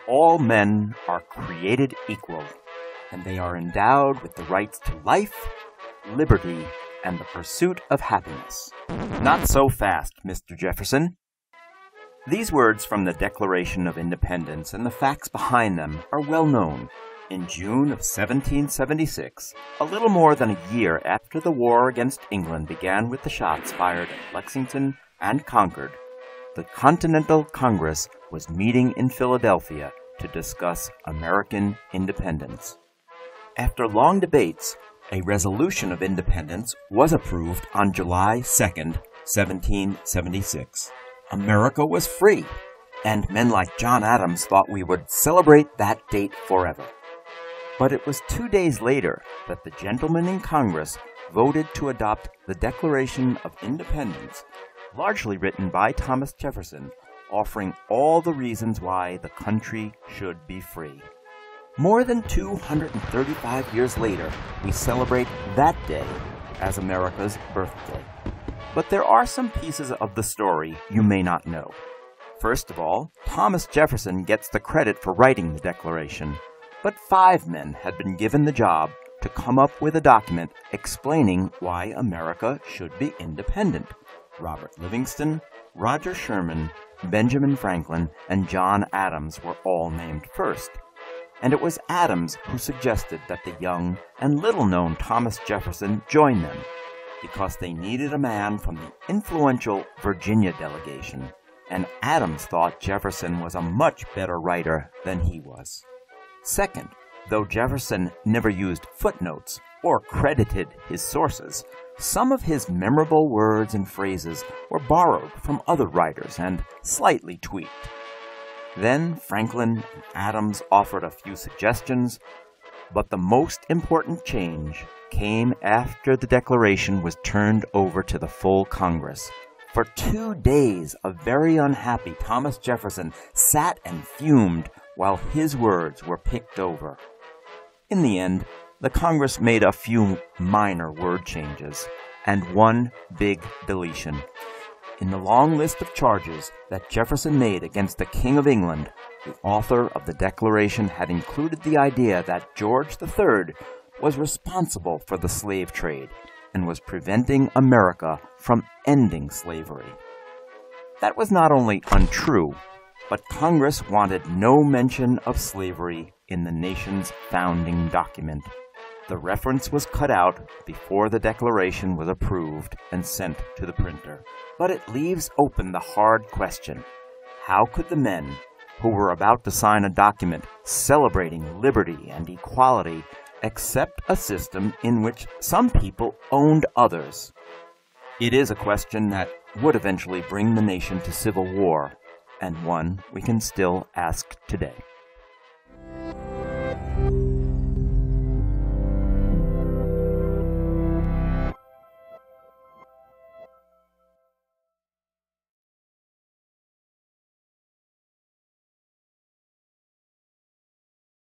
all men are created equal, and they are endowed with the rights to life, liberty, and the pursuit of happiness. Not so fast, Mr. Jefferson. These words from the Declaration of Independence and the facts behind them are well known. In June of 1776, a little more than a year after the war against England began with the shots fired at Lexington and Concord, the Continental Congress was meeting in Philadelphia to discuss American independence. After long debates, a resolution of independence was approved on July 2nd, 1776. America was free, and men like John Adams thought we would celebrate that date forever. But it was 2 days later that the gentlemen in Congress voted to adopt the Declaration of Independence, largely written by Thomas Jefferson, offering all the reasons why the country should be free. More than 235 years later, we celebrate that day as America's birthday. But there are some pieces of the story you may not know. First of all, Thomas Jefferson gets the credit for writing the Declaration, but 5 men had been given the job to come up with a document explaining why America should be independent. Robert Livingston, Roger Sherman, Benjamin Franklin, and John Adams were all named first. And it was Adams who suggested that the young and little-known Thomas Jefferson join them, because they needed a man from the influential Virginia delegation, and Adams thought Jefferson was a much better writer than he was. Second, though Jefferson never used footnotes or credited his sources, some of his memorable words and phrases were borrowed from other writers and slightly tweaked. Then Franklin and Adams offered a few suggestions, but the most important change came after the Declaration was turned over to the full Congress. For 2 days, a very unhappy Thomas Jefferson sat and fumed while his words were picked over. In the end, the Congress made a few minor word changes and one big deletion. In the long list of charges that Jefferson made against the King of England, the author of the Declaration had included the idea that George III was responsible for the slave trade and was preventing America from ending slavery. That was not only untrue, but Congress wanted no mention of slavery in the nation's founding document. The reference was cut out before the Declaration was approved and sent to the printer. But it leaves open the hard question: how could the men who were about to sign a document celebrating liberty and equality accept a system in which some people owned others? It is a question that would eventually bring the nation to civil war, and one we can still ask today.